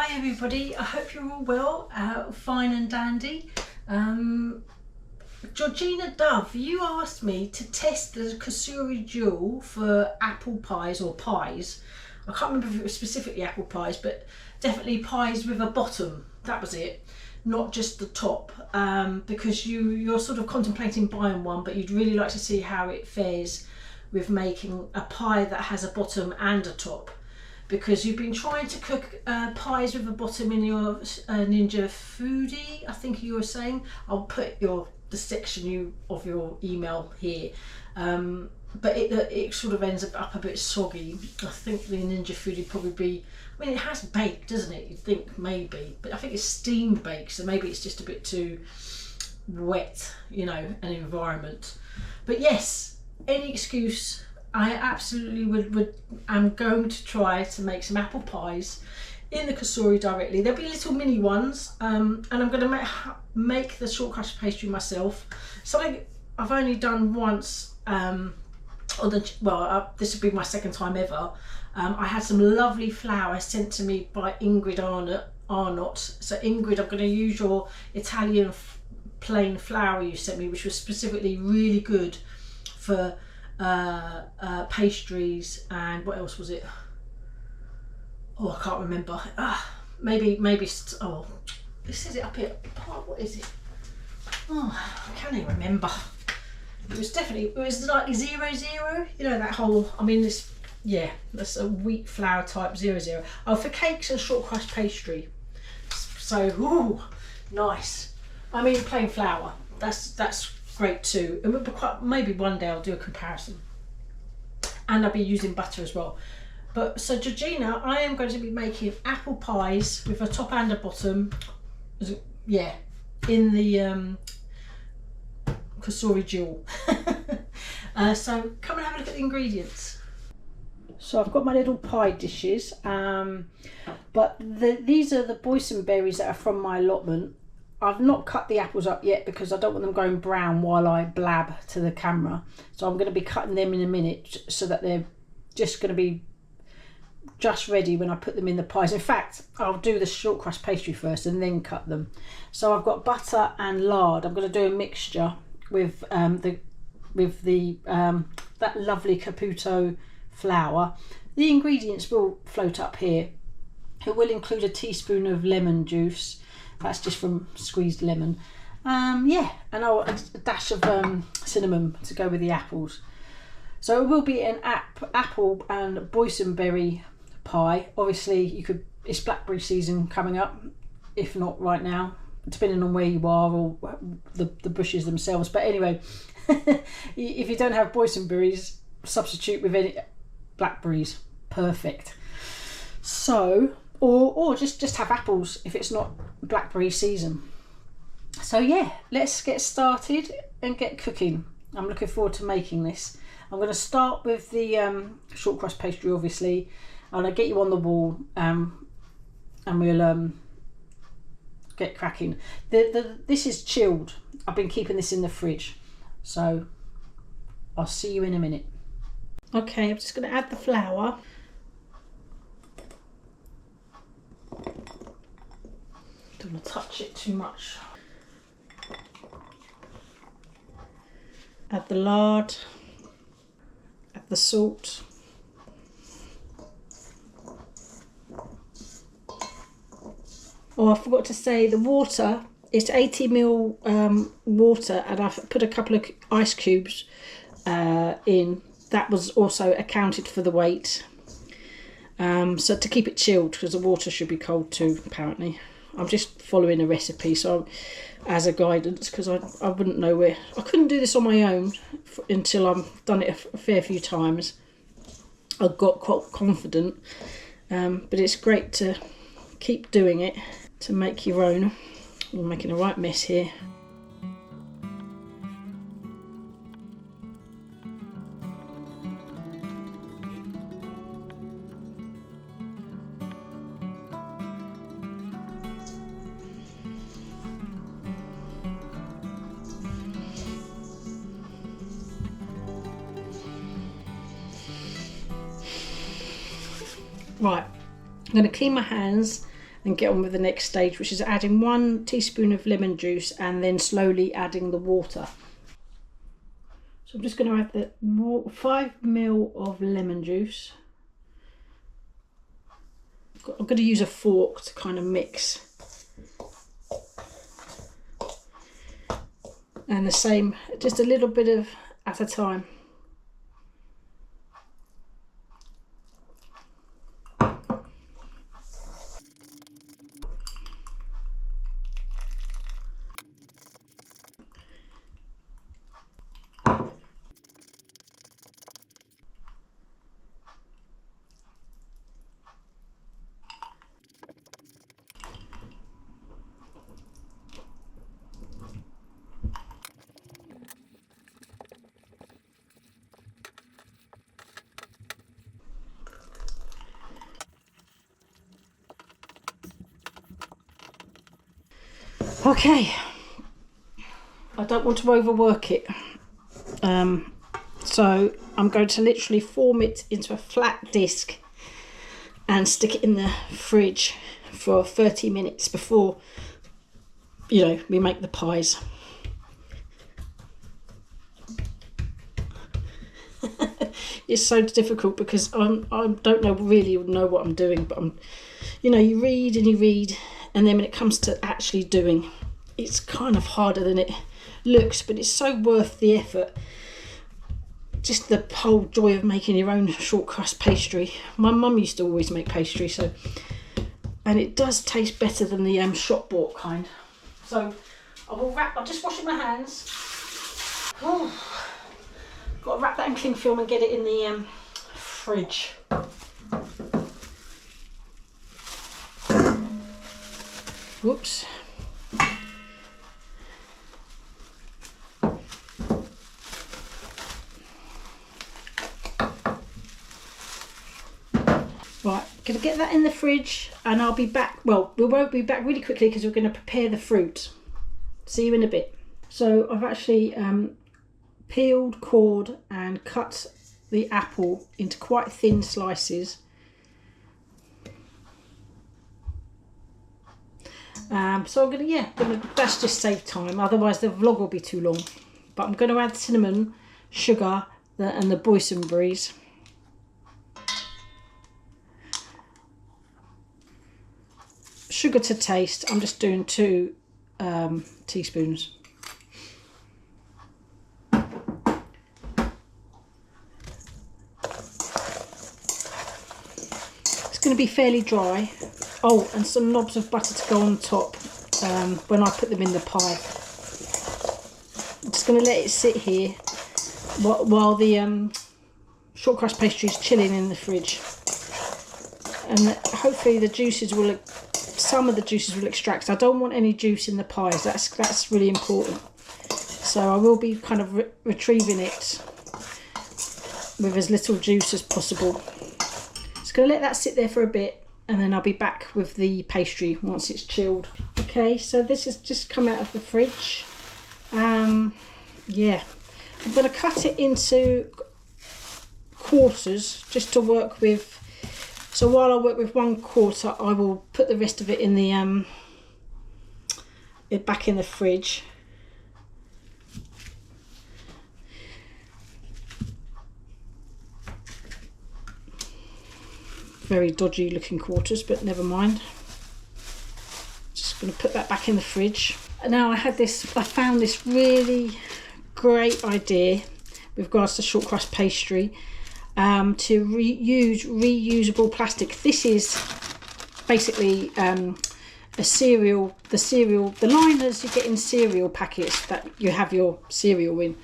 Hi everybody, I hope you're all well, fine and dandy. Georgina Dove, you asked me to test the Cosori DUAL for apple pies or pies. I can't remember if it was specifically apple pies, but definitely pies with a bottom, that was it, not just the top, because you're sort of contemplating buying one, but you'd really like to see how it fares with making a pie that has a bottom and a top. Because you've been trying to cook pies with a bottom in your Ninja Foodi, I think you were saying. I'll put the section of your email here. But it sort of ends up a bit soggy. I think the Ninja Foodi probably be, I mean, it has baked, doesn't it? You'd think maybe, but I think it's steamed baked, so maybe it's just a bit too wet, you know, an environment. But yes, any excuse. I absolutely am going to try to make some apple pies in the Cosori directly. There'll be little mini ones, and I'm going to make the shortcrust pastry myself. Something I've only done once. This will be my second time ever. I had some lovely flour sent to me by Ingrid Arnott. So Ingrid, I'm going to use your Italian plain flour you sent me, which was specifically really good for pastries. And what else was it? Oh, I can't remember. Maybe oh, it says it up here. What is it? Oh, I can't even remember. It was like 00, you know, that whole, I mean, this, yeah, that's a wheat flour type 00. Oh, for cakes and shortcrust pastry. So, ooh, nice. I mean, plain flour, that's great too. And maybe one day I'll do a comparison. And I'll be using butter as well. But so Georgina, I am going to be making apple pies with a top and a bottom. Yeah, in the Cosori DUAL. So come and have a look at the ingredients. So I've got my little pie dishes, but these are the boysenberries that are from my allotment. I've not cut the apples up yet because I don't want them going brown while I blab to the camera. So I'm going to be cutting them in a minute so that they're just going to be just ready when I put them in the pies. In fact, I'll do the shortcrust pastry first and then cut them. So I've got butter and lard. I'm going to do a mixture with that lovely Caputo flour. The ingredients will float up here. It will include a teaspoon of lemon juice. That's just from squeezed lemon. Yeah, and a dash of cinnamon to go with the apples. So it will be an apple and boysenberry pie. Obviously, it's blackberry season coming up, if not right now, depending on where you are or the bushes themselves. But anyway, if you don't have boysenberries, substitute with any blackberries. Perfect. So, or just have apples if it's not blackberry season. So yeah, let's get started and get cooking. I'm looking forward to making this. I'm going to start with the shortcrust pastry, obviously. I'm going to get you on the wall, and we'll get cracking. This is chilled. I've been keeping this in the fridge, so I'll see you in a minute. Okay, I'm just going to add the flour. Don't want to touch it too much. Add the lard, add the salt. Oh, I forgot to say the water, it's 80 ml water, and I've put a couple of ice cubes in. That was also accounted for the weight. So to keep it chilled, because the water should be cold too, apparently. I'm just following a recipe, so as a guidance, because I wouldn't know where. I couldn't do this on my own until I've done it a fair few times. I got quite confident, but it's great to keep doing it, to make your own. I'm making a right mess here. Right, I'm going to clean my hands and get on with the next stage, which is adding 1 teaspoon of lemon juice and then slowly adding the water. So I'm just going to add the 5 ml of lemon juice. I'm going to use a fork to kind of mix. And the same, just a little bit of at a time. Okay, I don't want to overwork it, so I'm going to literally form it into a flat disc and stick it in the fridge for 30 minutes before, you know, we make the pies. It's so difficult because I don't really know what I'm doing, but you know, you read and you read, and then when it comes to actually doing, it's kind of harder than it looks, but it's so worth the effort. Just the whole joy of making your own short crust pastry. My mum used to always make pastry, and it does taste better than the shop bought kind. So I'm just washing my hands. Oh, got to wrap that in cling film and get it in the fridge. Whoops. Right, gonna get that in the fridge and I'll be back. Well, we won't be back really quickly because we're going to prepare the fruit. See you in a bit. So I've actually peeled, cored and cut the apple into quite thin slices. So I'm gonna that's just save time, otherwise the vlog will be too long. But I'm going to add cinnamon, sugar and the boysenberries. Sugar to taste, I'm just doing 2 teaspoons. It's going to be fairly dry. Oh, and some knobs of butter to go on top when I put them in the pie. I'm just going to let it sit here while the short crust pastry is chilling in the fridge. And hopefully the juices will, some of the juices will extract. I don't want any juice in the pies, that's really important. So I will be kind of retrieving it with as little juice as possible. Just going to let that sit there for a bit and then I'll be back with the pastry once it's chilled. Okay, so this has just come out of the fridge. Yeah, I'm going to cut it into quarters just to work with. So while I work with 1/4, I will put the rest of it in the back in the fridge. Very dodgy looking quarters, but never mind. Just going to put that back in the fridge. Now I found this really great idea with regards to short crust pastry. To use reusable plastic. This is basically the liners you get in cereal packets that you have your cereal in.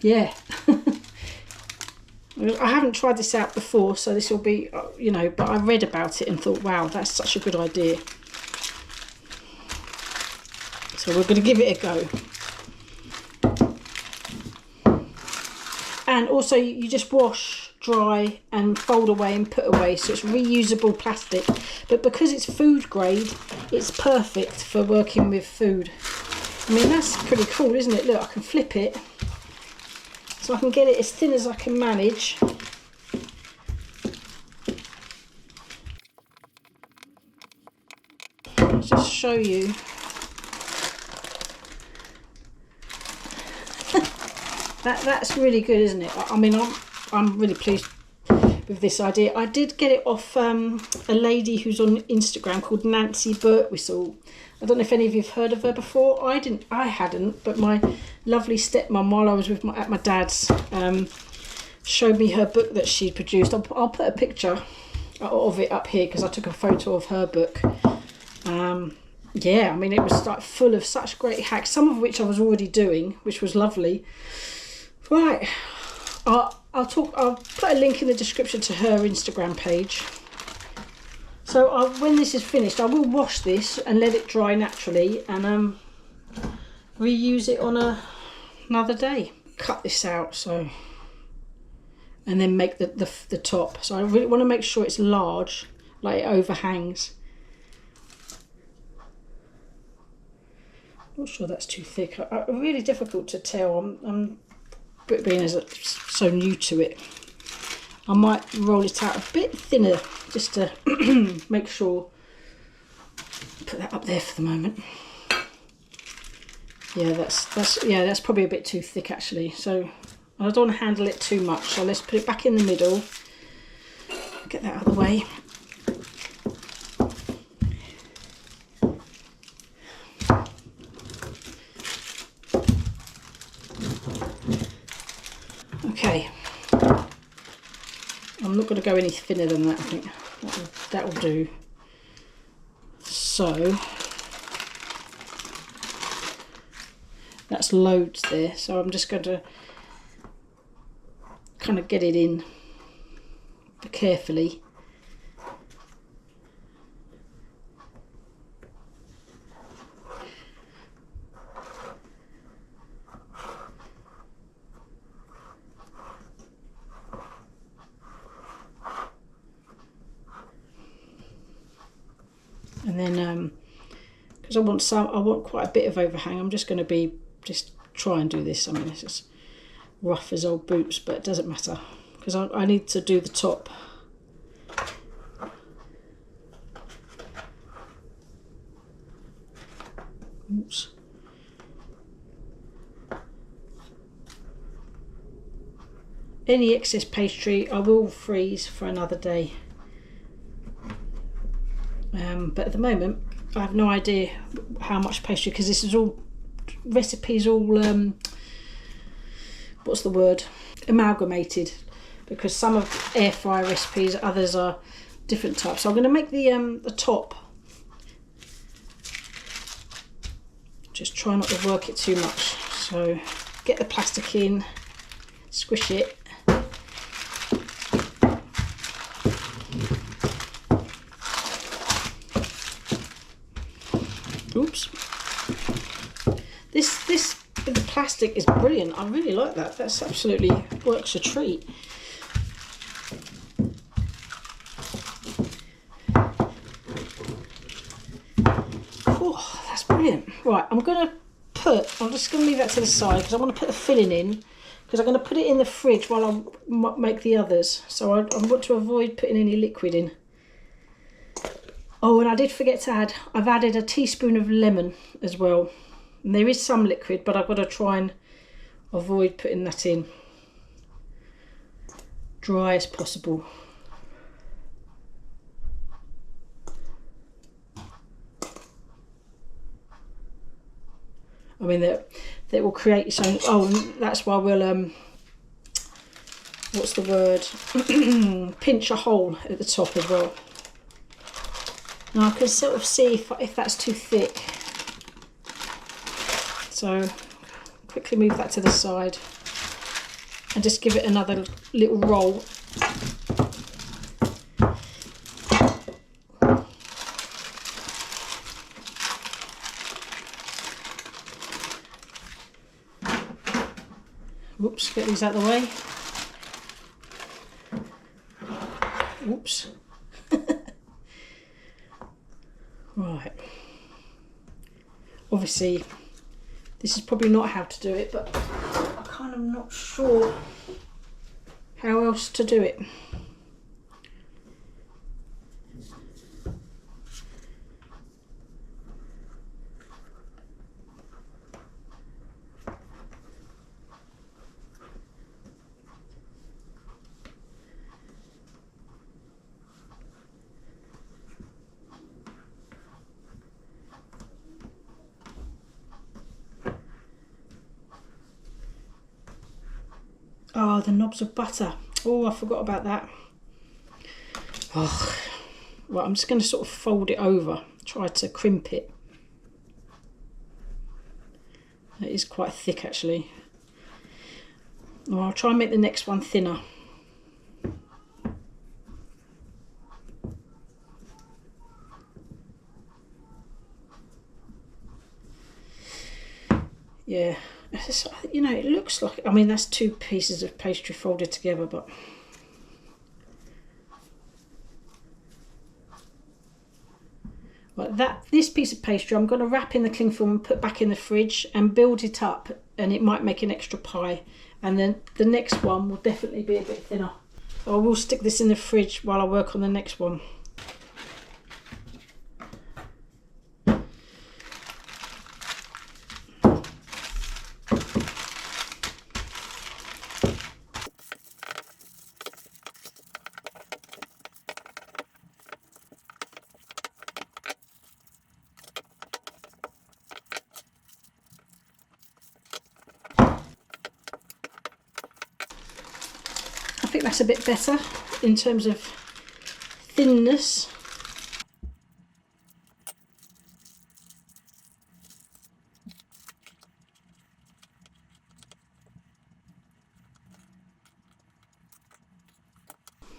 Yeah. I haven't tried this out before, so this will be, you know, but I read about it and thought, wow, that's such a good idea. So we're going to give it a go. And also you just wash, dry and fold away and put away, so it's reusable plastic. But because it's food grade, it's perfect for working with food. I mean, that's pretty cool, isn't it? Look, I can flip it. So I can get it as thin as I can manage. I'll just show you. That's really good, isn't it? I mean, I'm really pleased with this idea. I did get it off a lady who's on Instagram called Nancy Birtwhistle. I don't know if any of you have heard of her before. I hadn't, but my lovely stepmom, while I was with at my dad's, showed me her book that she'd produced. I'll put a picture of it up here because I took a photo of her book. Yeah, I mean, it was like full of such great hacks, some of which I was already doing, which was lovely. Right, I'll put a link in the description to her Instagram page. So when this is finished, I will wash this and let it dry naturally, and reuse it on another day. Cut this out, so, and then make the top. So I really want to make sure it's large, like it overhangs. Not sure that's too thick. Really difficult to tell. I'm being so new to it. I might roll it out a bit thinner just to make sure. Put that up there for the moment. Yeah, that's probably a bit too thick actually. So I don't want to handle it too much. So let's put it back in the middle. Get that out of the way. Okay, I'm not going to go any thinner than that. I think that will do. So that's loads there. So I'm just going to kind of get it in carefully. And then, because I want quite a bit of overhang, I'm just going to try and do this. I mean, it's as rough as old boots, but it doesn't matter because I need to do the top. Oops. Any excess pastry I will freeze for another day. But at the moment I have no idea how much pastry, because this is all recipes, all what's the word, amalgamated, because some of air fryer recipes, others are different types. So I'm going to make the top, just try not to work it too much. So get the plastic in, squish it. Oops. This with the plastic is brilliant. I really like that. That's absolutely works a treat. Oh, that's brilliant. Right, I'm just going to leave that to the side because I want to put the filling in, because I'm going to put it in the fridge while I make the others. So I want to avoid putting any liquid in. Oh, and I did forget to add, I've added a teaspoon of lemon as well. And there is some liquid, but I've got to try and avoid putting that in. Dry as possible. I mean, that will create its own, oh, and that's why we'll, what's the word, pinch a hole at the top as well. Now I can sort of see if that's too thick. So quickly move that to the side and just give it another little roll. Whoops, get these out of the way. Whoops. Right. Obviously, this is probably not how to do it, but I kind of not sure how else to do it. Oh, the knobs of butter. Oh, I forgot about that. Oh, right, I'm just going to sort of fold it over, try to crimp it. It is quite thick actually. Well, I'll try and make the next one thinner. Yeah, it's, you know, it looks like, I mean, that's 2 pieces of pastry folded together, but like this piece of pastry I'm going to wrap in the cling film and put back in the fridge and build it up, and it might make an extra pie. And then the next one will definitely be a bit thinner. So I will stick this in the fridge while I work on the next one. I think that's a bit better in terms of thinness.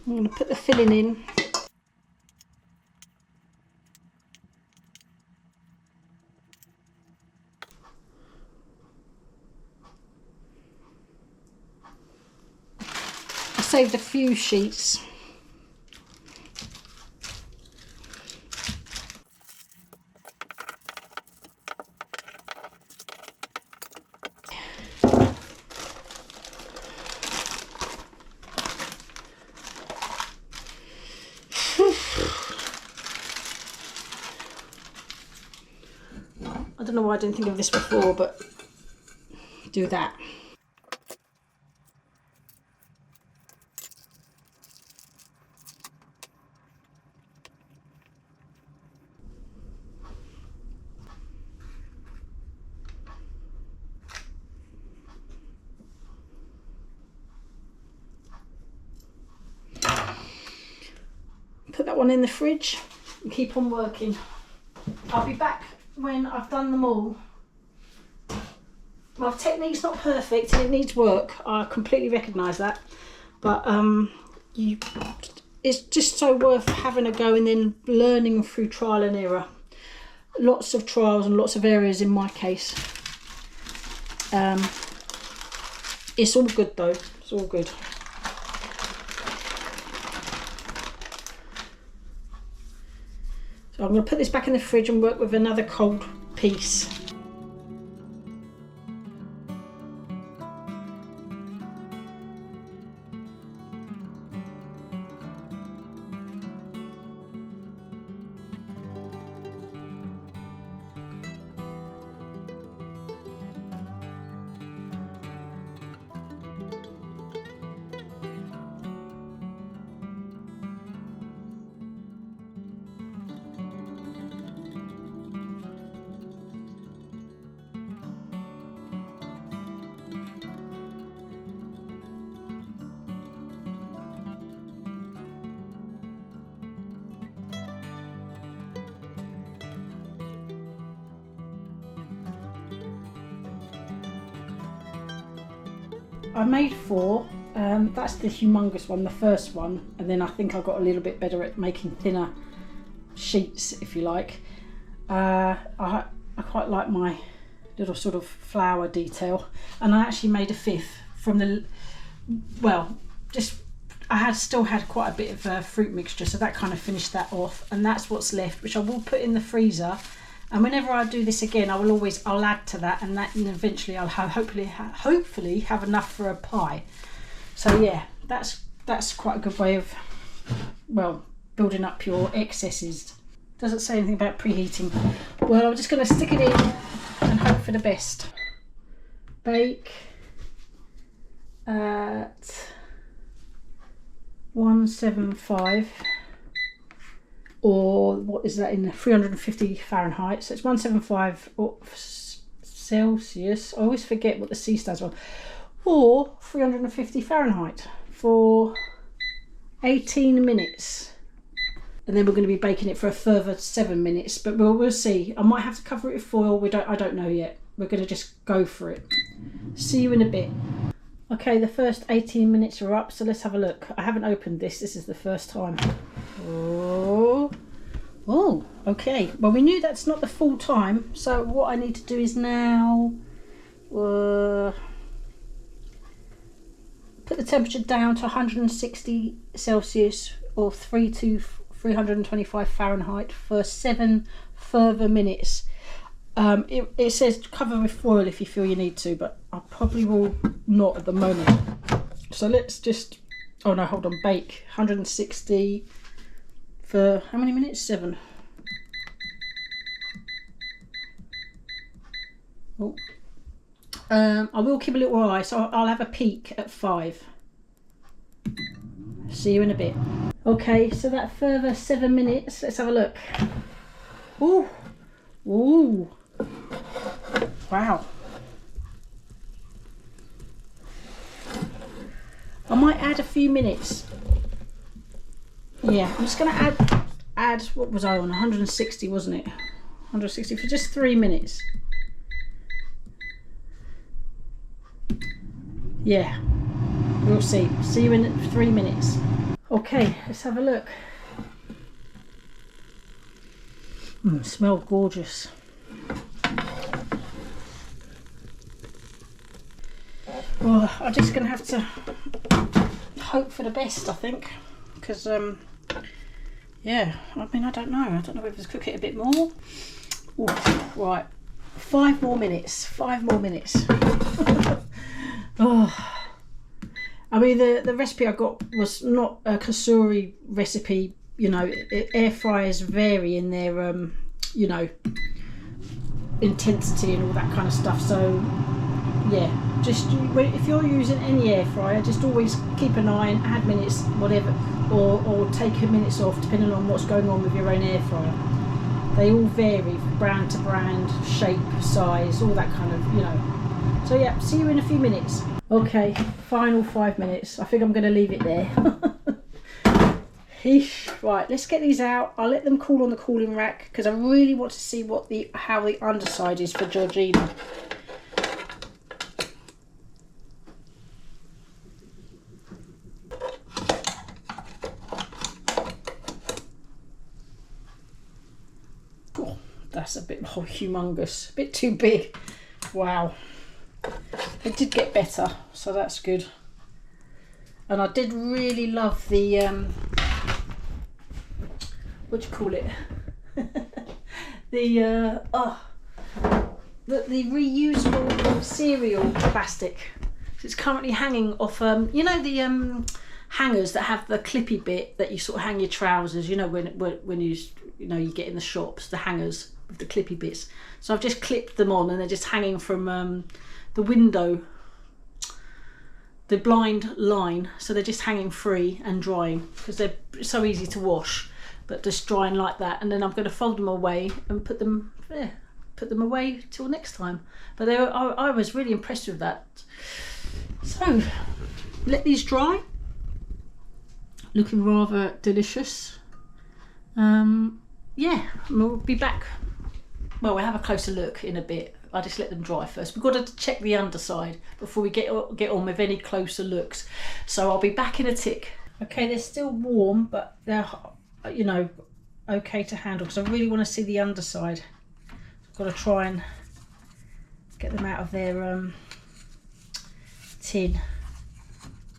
I'm going to put the filling in. Saved a few sheets. I don't know why I didn't think of this before, but do that. Put that one in the fridge and keep on working. I'll be back when I've done them all. My technique's not perfect and it needs work. I completely recognise that, but it's just so worth having a go and then learning through trial and error. Lots of trials and lots of errors in my case. It's all good though, it's all good. So I'm going to put this back in the fridge and work with another cold piece. I made 4, that's the humongous one, the first one, and then I think I got a little bit better at making thinner sheets, if you like. I quite like my little sort of flower detail, and I actually made a 5th from the, well, just I still had quite a bit of fruit mixture, so that kind of finished that off, and that's what's left, which I will put in the freezer. And whenever I do this again, I'll add to that, and eventually I'll hopefully have enough for a pie. So yeah, that's quite a good way of, well, building up your excesses. Doesn't say anything about preheating. Well, I'm just going to stick it in and hope for the best. Bake at 175. Or what is that in 350 Fahrenheit? So it's 175 Celsius. I always forget what the C stands for. or 350 Fahrenheit for 18 minutes. And then we're going to be baking it for a further 7 minutes, but we'll see. I might have to cover it with foil. I don't know yet. We're going to just go for it. See you in a bit. Okay, the first 18 minutes are up, so let's have a look. I haven't opened this. This is the first time. Oh, okay. Well, we knew that's not the full time, so what I need to do is now put the temperature down to 160 Celsius or 325 Fahrenheit for 7 further minutes. It says cover with foil if you feel you need to, but I probably will not at the moment. So let's just, oh no, hold on, bake 160 for how many minutes? 7. Oh. I will keep a little eye, so I'll have a peek at 5. See you in a bit. Okay, so that further 7 minutes, let's have a look. Ooh, ooh, wow. I might add a few minutes. Yeah, I'm just going to add, what was I on? 160, wasn't it? 160 for just 3 minutes. Yeah, we'll see. See you in 3 minutes. Okay, let's have a look. Smell gorgeous. Well, I'm just going to have to hope for the best, I think, because yeah, I mean, I don't know whether to cook it a bit more. Ooh, right, 5 more minutes. 5 more minutes. Oh, I mean, the recipe I got was not a Cosori recipe. You know, air fryers vary in their you know, intensity and all that kind of stuff. So yeah, just if you're using any air fryer, just always keep an eye and add minutes, whatever, or take minutes off depending on what's going on with your own air fryer. They all vary brand to brand, shape, size, all that kind of, you know. So yeah, see you in a few minutes. Okay, final 5 minutes. I think I'm going to leave it there. Right, let's get these out. I'll let them cool on the cooling rack because I really want to see how the underside is for Georgina. Oh, that's a bit humongous, a bit too big. Wow. It did get better, so that's good. And I did really love the what do you call it? the reusable cereal plastic. It's currently hanging off you know, the hangers that have the clippy bit that you sort of hang your trousers, you know, when you know, you get in the shops, the hangers with the clippy bits. So I've just clipped them on and they're just hanging from the window, the blind line, so they're just hanging free and drying because they're so easy to wash, but just drying like that. And then I'm going to fold them away and put them away till next time. But I was really impressed with that. So let these dry. Looking rather delicious. Yeah, we'll be back. Well, we'll have a closer look in a bit. I'll just let them dry first. We've got to check the underside before we get on with any closer looks. So I'll be back in a tick. Okay, they're still warm, but they're, you know, okay to handle because I really want to see the underside. I've got to try and get them out of their tin.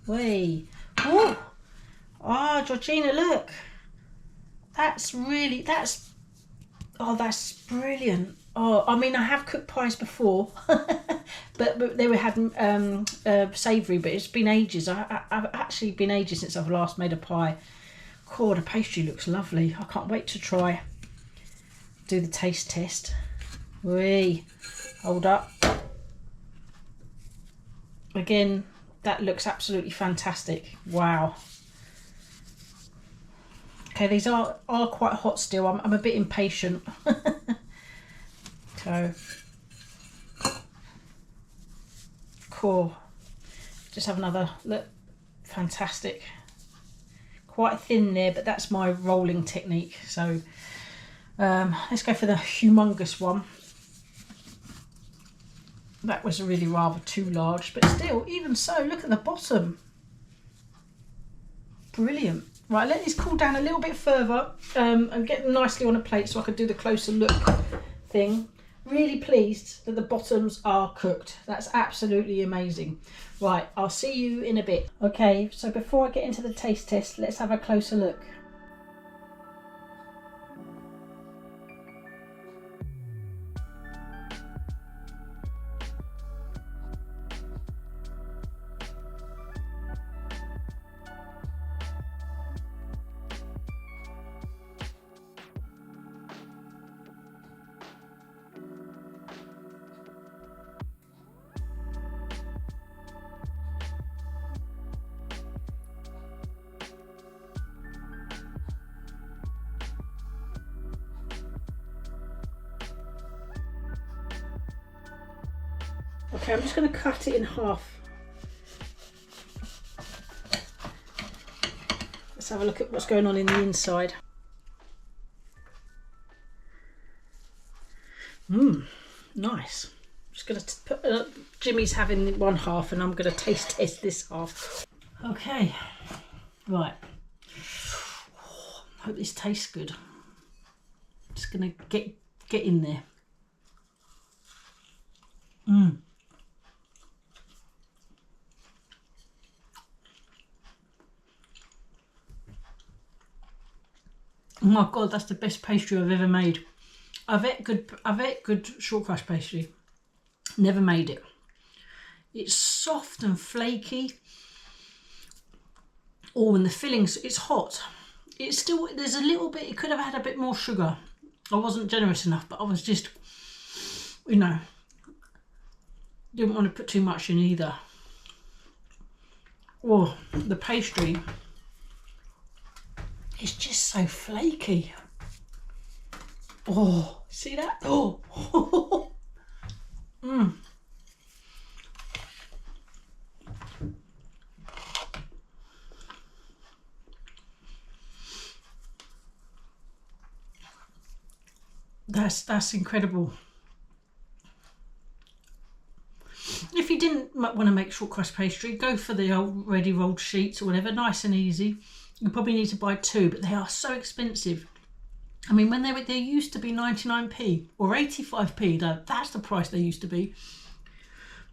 Whee! Oh, Georgina, look. That's brilliant. Oh, I mean, I have cooked pies before, but they were savoury. But it's been ages. I've actually been ages since I've last made a pie. God, the pastry looks lovely. I can't wait to try. Do the taste test. Whee! Hold up. Again, that looks absolutely fantastic. Wow. Okay, these are quite hot still. I'm a bit impatient. So, cool. Just have another look. Fantastic. Quite thin there, but that's my rolling technique. So let's go for the humongous one. That was really rather too large, but still, even so, look at the bottom. Brilliant. Right, let these cool down a little bit further and get them nicely on a plate so I can do the closer look thing. Really pleased that the bottoms are cooked. That's absolutely amazing. Right, I'll see you in a bit. Okay, so before I get into the taste test, let's have a closer look. Okay, I'm just going to cut it in half. Let's have a look at what's going on in the inside. Nice. I'm just going to put Jimmy's having one half and I'm going to taste test this half. Okay, right. Hope this tastes good. Just going to get in there. Oh my god, that's the best pastry I've ever made. I've ate good shortcrust pastry. Never made it. It's soft and flaky. Oh, and the fillings, it's hot. It's still, there's a little bit, it could have had a bit more sugar. I wasn't generous enough, but I was just, you know, didn't want to put too much in either. Oh, the pastry. It's just so flaky. Oh, see that? Oh. That's incredible. If you didn't want to make shortcrust pastry, go for the already rolled sheets or whatever, nice and easy. You probably need to buy 2, but they are so expensive. I mean, when they used to be 99p or 85p, though, that's the price they used to be.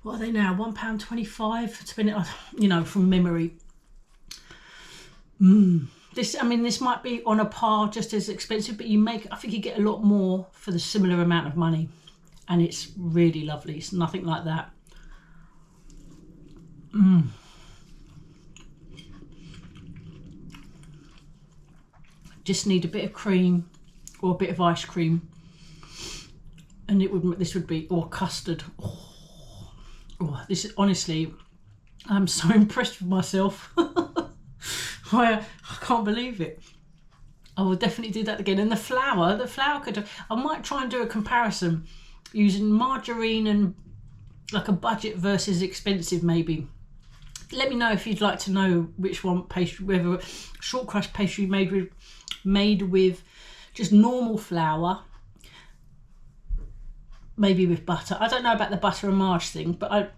What are they now? £1.25, you know, from memory. This might be on a par, just as expensive, but I think you get a lot more for the similar amount of money, and it's really lovely. It's nothing like that. Just need a bit of cream or a bit of ice cream, and this would be, or custard. This is, honestly, I'm so impressed with myself. I can't believe it. I will definitely do that again. And the flour I might try and do a comparison using margarine and like a budget versus expensive maybe. Let me know if you'd like to know which one pastry, whether shortcrust pastry made with just normal flour, maybe with butter. I don't know about the butter and marge thing, but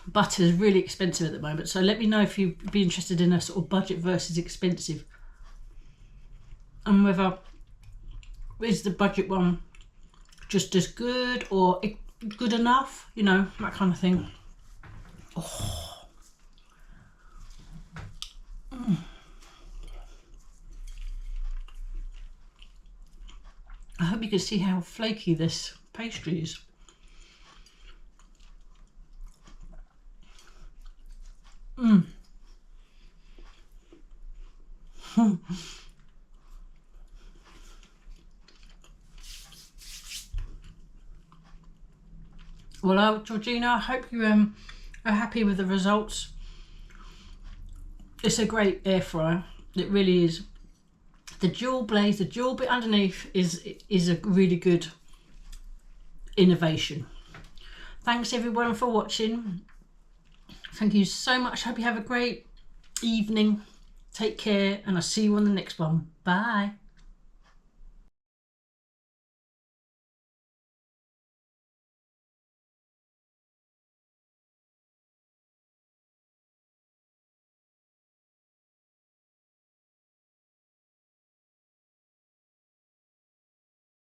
butter is really expensive at the moment. So let me know if you'd be interested in a sort of budget versus expensive, and whether is the budget one just as good or good enough, you know, that kind of thing. I hope you can see how flaky this pastry is. Well, Georgina, I hope you are happy with the results. It's a great air fryer. It really is. The dual blaze, the dual bit underneath is a really good innovation. Thanks everyone for watching. Thank you so much. Hope you have a great evening. Take care, and I'll see you on the next one. Bye.